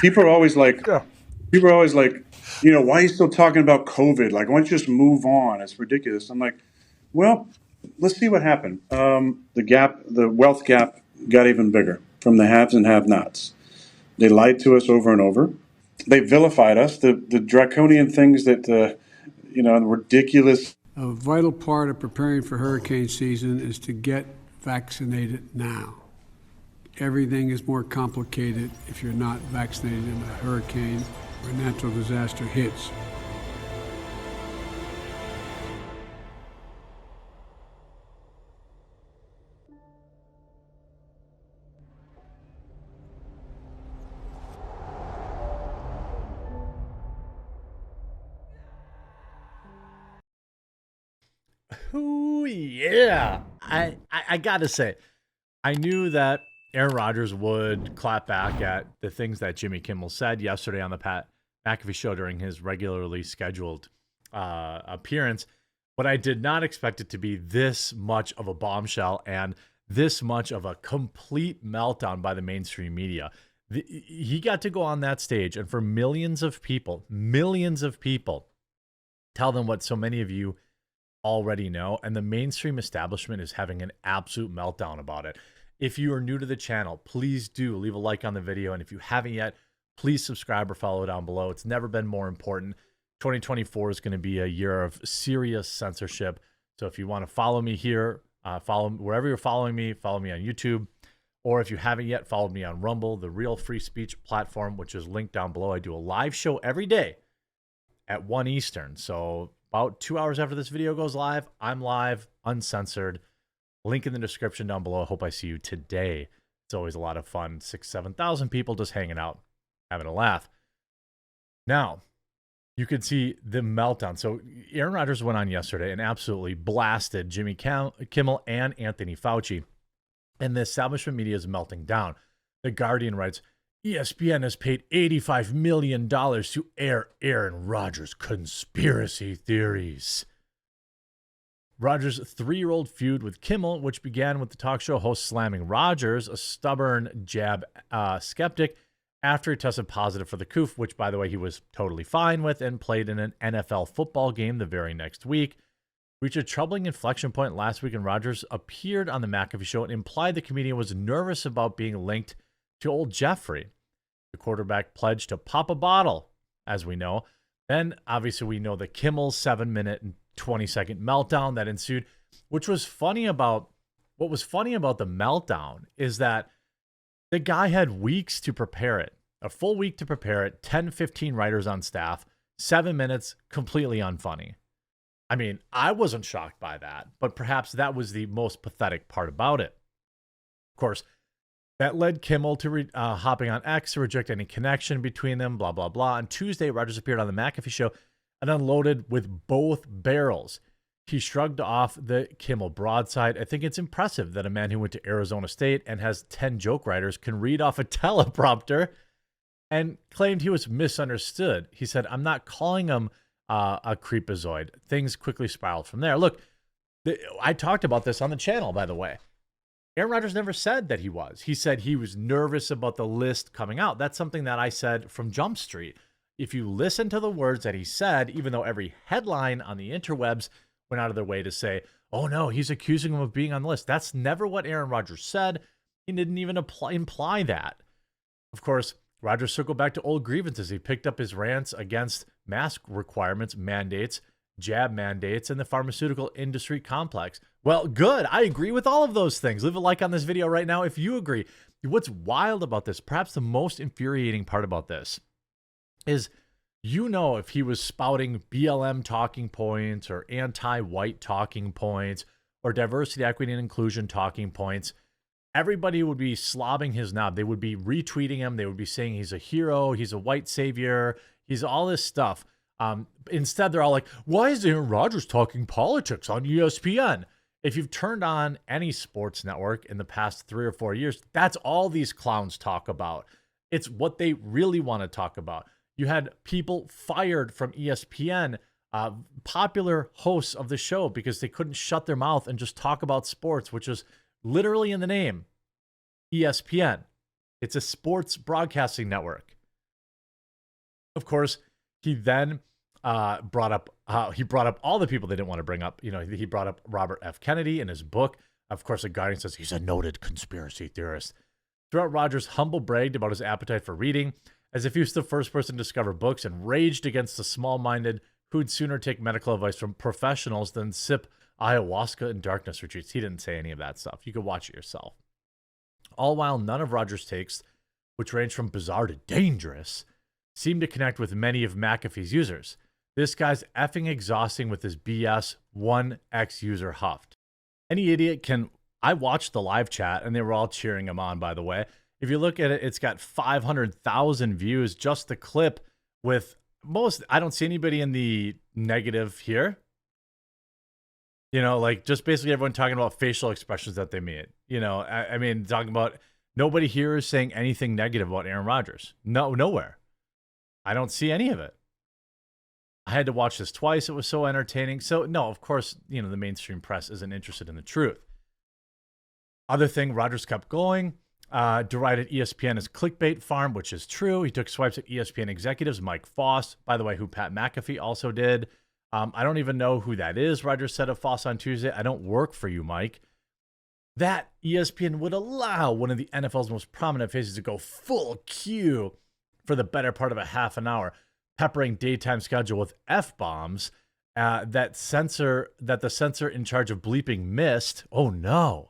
people are always like, Yeah. people are always like, why are you still talking about COVID? Like, why don't you just move on? It's ridiculous. I'm like, well, let's see what happened. The wealth gap got even bigger from the haves and have-nots. They lied to us over and over. They vilified us. The draconian things that, the ridiculous. A vital part of preparing for hurricane season is to get vaccinated now. Everything is more complicated if you're not vaccinated in a hurricane or a natural disaster hits. Ooh, yeah. I gotta say, I knew that Aaron Rodgers would clap back at the things that Jimmy Kimmel said yesterday on the Pat McAfee show during his regularly scheduled appearance, but I did not expect it to be this much of a bombshell and this much of a complete meltdown by the mainstream media. He got to go on that stage and for millions of people, tell them what so many of you already know, and the mainstream establishment is having an absolute meltdown about it. If you are new to the channel, please do leave a like on the video, and if you haven't yet, please subscribe or follow down below. It's never been more important. 2024 is going to be a year of serious censorship, so if you want to follow me here, follow wherever you're following me, follow me on YouTube, or if you haven't yet, follow me on Rumble, the real free speech platform, which is linked down below. I do a live show every day at 1 Eastern, so about 2 hours after this video goes live, I'm live, uncensored. Link in the description down below. I hope I see you today. It's always a lot of fun. 6,000 to 7,000 people just hanging out, having a laugh. Now, you could see the meltdown. So Aaron Rodgers went on yesterday and absolutely blasted Jimmy Kimmel and Anthony Fauci. And the establishment media is melting down. The Guardian writes, ESPN has paid $85 million to air Aaron Rodgers' conspiracy theories. Rodgers' 3-year-old feud with Kimmel, which began with the talk show host slamming Rodgers, a stubborn jab skeptic, after he tested positive for the coof, which, by the way, he was totally fine with and played in an NFL football game the very next week, reached a troubling inflection point last week, and Rodgers appeared on the McAfee show and implied the comedian was nervous about being linked to old Jeffrey. The quarterback pledged to pop a bottle, as we know. Then, obviously, we know the Kimmel 7-minute and 20-second meltdown that ensued, which was funny about what was funny about the meltdown is that the guy had weeks to prepare it, a full week to prepare it, 10, 15 writers on staff, 7 minutes, completely unfunny. I mean, I wasn't shocked by that, but perhaps that was the most pathetic part about it. Of course, that led Kimmel to hopping on X to reject any connection between them, blah, blah, blah. On Tuesday, Rodgers appeared on the McAfee show and unloaded with both barrels. He shrugged off the Kimmel broadside. I think it's impressive that a man who went to Arizona State and has 10 joke writers can read off a teleprompter, and claimed he was misunderstood. He said, I'm not calling him a creepazoid. Things quickly spiraled from there. Look, I talked about this on the channel, by the way. Aaron Rodgers never said that he was. He said he was nervous about the list coming out. That's something that I said from Jump Street. If you listen to the words that he said, even though every headline on the interwebs went out of their way to say, oh no, he's accusing him of being on the list. That's never what Aaron Rodgers said. He didn't even imply that. Of course, Rodgers circled back to old grievances. He picked up his rants against mask requirements, mandates, jab mandates, and the pharmaceutical industry complex. Well, good. I agree with all of those things. Leave a like on this video right now if you agree. What's wild about this, perhaps the most infuriating part about this, is if he was spouting BLM talking points or anti-white talking points or diversity, equity, and inclusion talking points, everybody would be slobbing his knob. They would be retweeting him. They would be saying he's a hero, he's a white savior, he's all this stuff. Instead, they're all like, why is Aaron Rodgers talking politics on ESPN? If you've turned on any sports network in the past 3 or 4 years, that's all these clowns talk about. It's what they really want to talk about. You had people fired from ESPN, popular hosts of the show, because they couldn't shut their mouth and just talk about sports, which is literally in the name, ESPN. It's a sports broadcasting network. Of course, he then brought up all the people they didn't want to bring up. You know, he brought up Robert F. Kennedy in his book. Of course, The Guardian says he's a noted conspiracy theorist. Throughout, Rodgers humble bragged about his appetite for reading, as if he was the first person to discover books, and raged against the small-minded who'd sooner take medical advice from professionals than sip ayahuasca in darkness retreats. He didn't say any of that stuff. You could watch it yourself. All while none of Rodgers' takes, which range from bizarre to dangerous, seem to connect with many of McAfee's users. This guy's effing exhausting with his BS, one ex-user huffed. Any idiot can... I watched the live chat, and they were all cheering him on, by the way. If you look at it, it's got 500,000 views, just the clip with most... I don't see anybody in the negative here. You know, like, just basically everyone talking about facial expressions that they made. You know, I mean, talking about... Nobody here is saying anything negative about Aaron Rodgers. No, nowhere. I don't see any of it. I had to watch this twice. It was so entertaining. So, no, of course, you know, the mainstream press isn't interested in the truth. Other thing, Rodgers kept going, derided ESPN as clickbait farm, which is true. He took swipes at ESPN executives, Mike Foss, by the way, who Pat McAfee also did. I don't even know who that is, Rodgers said of Foss on Tuesday. I don't work for you, Mike. That ESPN would allow one of the NFL's most prominent faces to go full Q for the better part of a half an hour, peppering daytime schedule with F-bombs that the censor in charge of bleeping missed. Oh no.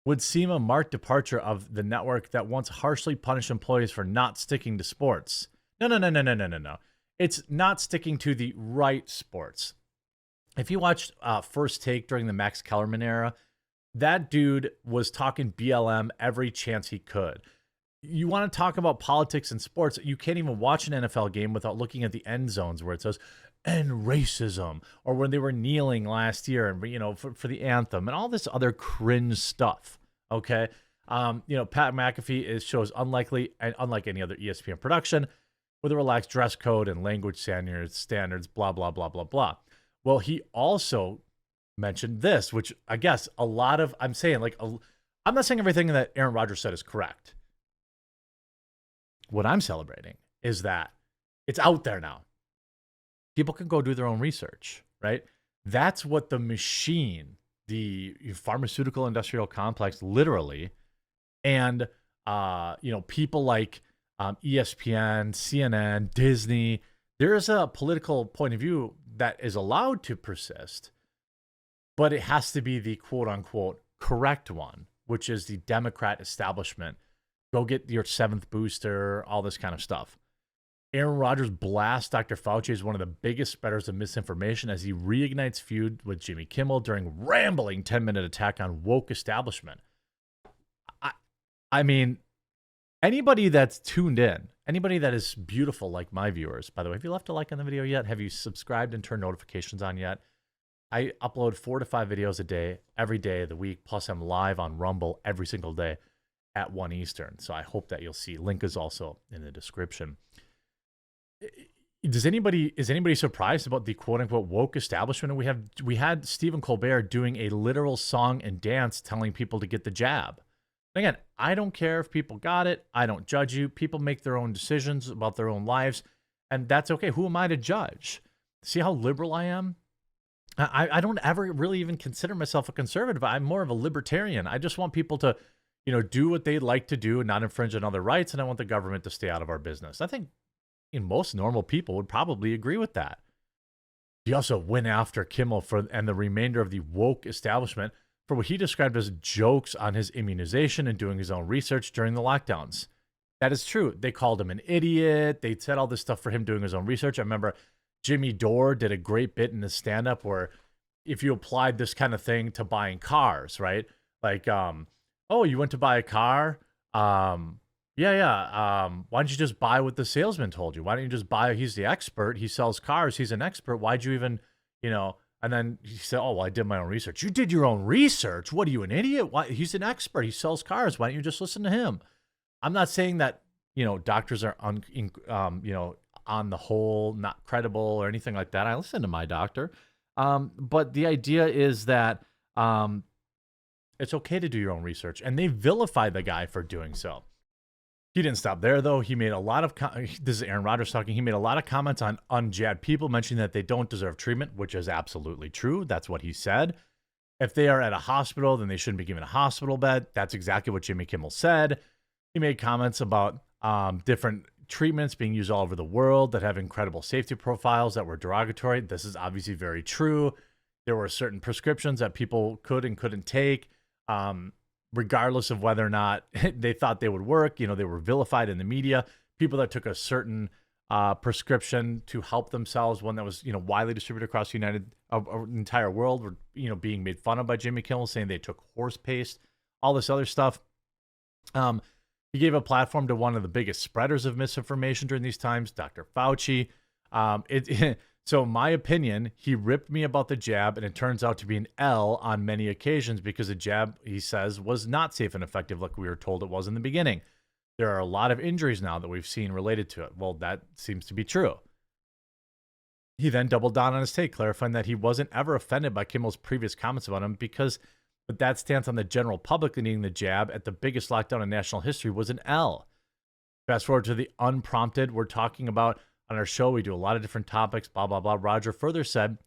Would seem a marked departure of the network that once harshly punished employees for not sticking to sports. No. It's not sticking to the right sports. If you watched First Take during the Max Kellerman era, that dude was talking BLM every chance he could. You want to talk about politics and sports, you can't even watch an NFL game without looking at the end zones where it says, and racism, or when they were kneeling last year and, you know, for the anthem and all this other cringe stuff. Okay. You know, Pat McAfee shows unlikely and unlike any other ESPN production with a relaxed dress code and language standards, blah, blah, blah, blah, blah. Well, he also mentioned this, which I guess I'm not saying everything that Aaron Rodgers said is correct. What I'm celebrating is that it's out there now. People can go do their own research, right? That's what the machine, the pharmaceutical industrial complex, literally, and you know, people like ESPN, CNN, Disney. There is a political point of view that is allowed to persist, but it has to be the quote unquote correct one, which is the Democrat establishment. Go get your 7th booster, all this kind of stuff. Aaron Rodgers blasts Dr. Fauci as one of the biggest spreaders of misinformation as he reignites feud with Jimmy Kimmel during rambling 10-minute attack on woke establishment. I mean, anybody that's tuned in, anybody that is beautiful like my viewers, by the way, have you left a like on the video yet? Have you subscribed and turned notifications on yet? I upload 4 to 5 videos a day, every day of the week, plus I'm live on Rumble every single day at 1 Eastern. So I hope that you'll see. Link is also in the description. Is anybody surprised about the quote unquote woke establishment? We had Stephen Colbert doing a literal song and dance telling people to get the jab. Again, I don't care if people got it. I don't judge you. People make their own decisions about their own lives, and that's okay. Who am I to judge? See how liberal I am? I don't ever really even consider myself a conservative. I'm more of a libertarian. I just want people to, you know, do what they like to do and not infringe on other rights, and I want the government to stay out of our business. I think most normal people would probably agree with that. He also went after Kimmel and the remainder of the woke establishment for what he described as jokes on his immunization and doing his own research during the lockdowns. That is true. They called him an idiot. They said all this stuff for him doing his own research. I remember Jimmy Dore did a great bit in his stand-up where if you applied this kind of thing to buying cars, right? Like, oh, you went to buy a car? Why don't you just buy what the salesman told you? Why don't you just buy? He's the expert. He sells cars. He's an expert. Why'd you even, you know? And then he said, oh, well, I did my own research. You did your own research? What, are you an idiot? Why? He's an expert. He sells cars. Why don't you just listen to him? I'm not saying that, you know, doctors are, on the whole, not credible or anything like that. I listen to my doctor. But the idea is that it's okay to do your own research. And they vilify the guy for doing so. He didn't stop there, though. He made a lot of this is Aaron Rodgers talking. He made a lot of comments on unjabbed people, mentioning that they don't deserve treatment, which is absolutely true. That's what he said. If they are at a hospital, then they shouldn't be given a hospital bed. That's exactly what Jimmy Kimmel said. He made comments about different treatments being used all over the world that have incredible safety profiles that were derogatory. This is obviously very true. There were certain prescriptions that people could and couldn't take, regardless of whether or not they thought they would work. You know, they were vilified in the media. People that took a certain prescription to help themselves, one that was, you know, widely distributed across the entire world, were, you know, being made fun of by Jimmy Kimmel, saying they took horse paste, all this other stuff. He gave a platform to one of the biggest spreaders of misinformation during these times, Dr. Fauci. So in my opinion, he ripped me about the jab, and it turns out to be an L on many occasions because the jab, he says, was not safe and effective like we were told it was in the beginning. There are a lot of injuries now that we've seen related to it. Well, that seems to be true. He then doubled down on his take, clarifying that he wasn't ever offended by Kimmel's previous comments about him because that stance on the general public needing the jab at the biggest lockdown in national history was an L. Fast forward to the unprompted, we're talking about on our show, we do a lot of different topics, blah, blah, blah. Roger further said,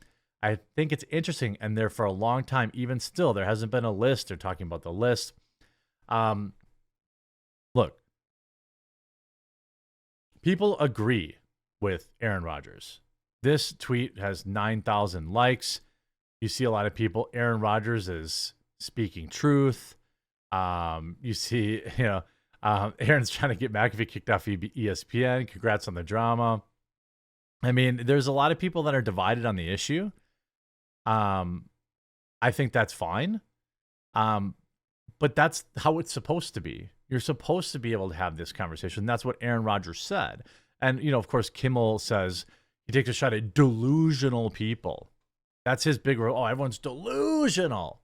I think it's interesting, and there for a long time, even still, there hasn't been a list. They're talking about the list. Look, people agree with Aaron Rodgers. This tweet has 9,000 likes. You see a lot of people, Aaron Rodgers is speaking truth. You see, Aaron's trying to get McAfee kicked off ESPN. Congrats on the drama. I mean, there's a lot of people that are divided on the issue. I think that's fine. But that's how it's supposed to be. You're supposed to be able to have this conversation. That's what Aaron Rodgers said. And, you know, of course, Kimmel says he takes a shot at delusional people. That's his big role. Oh, everyone's delusional.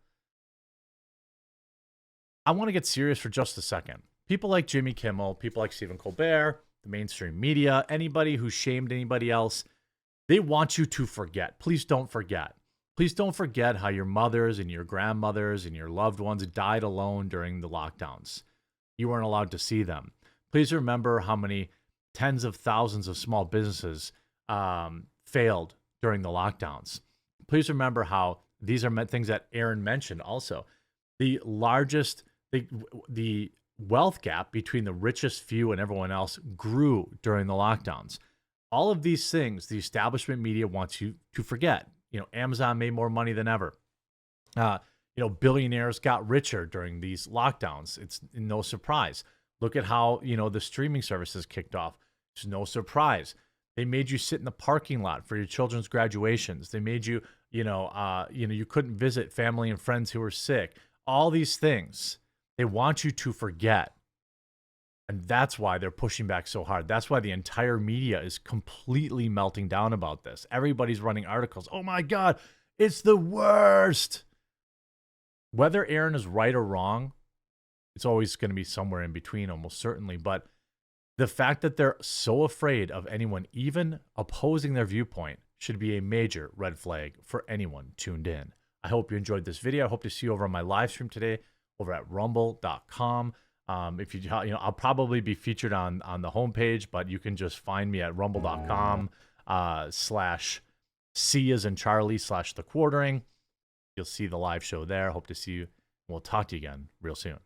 I want to get serious for just a second. People like Jimmy Kimmel, people like Stephen Colbert, the mainstream media, anybody who shamed anybody else, they want you to forget. Please don't forget. Please don't forget how your mothers and your grandmothers and your loved ones died alone during the lockdowns. You weren't allowed to see them. Please remember how many tens of thousands of small businesses failed during the lockdowns. Please remember how these are things that Aaron mentioned also. The largest, the wealth gap between the richest few and everyone else grew during the lockdowns. All of these things, the establishment media wants you to forget. You know, Amazon made more money than ever. Billionaires got richer during these lockdowns. It's no surprise. Look at how, the streaming services kicked off. It's no surprise. They made you sit in the parking lot for your children's graduations. They made you, you couldn't visit family and friends who were sick. All these things, they want you to forget. And that's why they're pushing back so hard. That's why the entire media is completely melting down about this. Everybody's running articles. Oh my God, it's the worst. Whether Aaron is right or wrong, it's always going to be somewhere in between, almost certainly. But the fact that they're so afraid of anyone even opposing their viewpoint should be a major red flag for anyone tuned in. I hope you enjoyed this video. I hope to see you over on my live stream today over at rumble.com. If you I'll probably be featured on the homepage, but you can just find me at rumble.com /C as in Charlie /the quartering. You'll see the live show there. Hope to see you. We'll talk to you again real soon.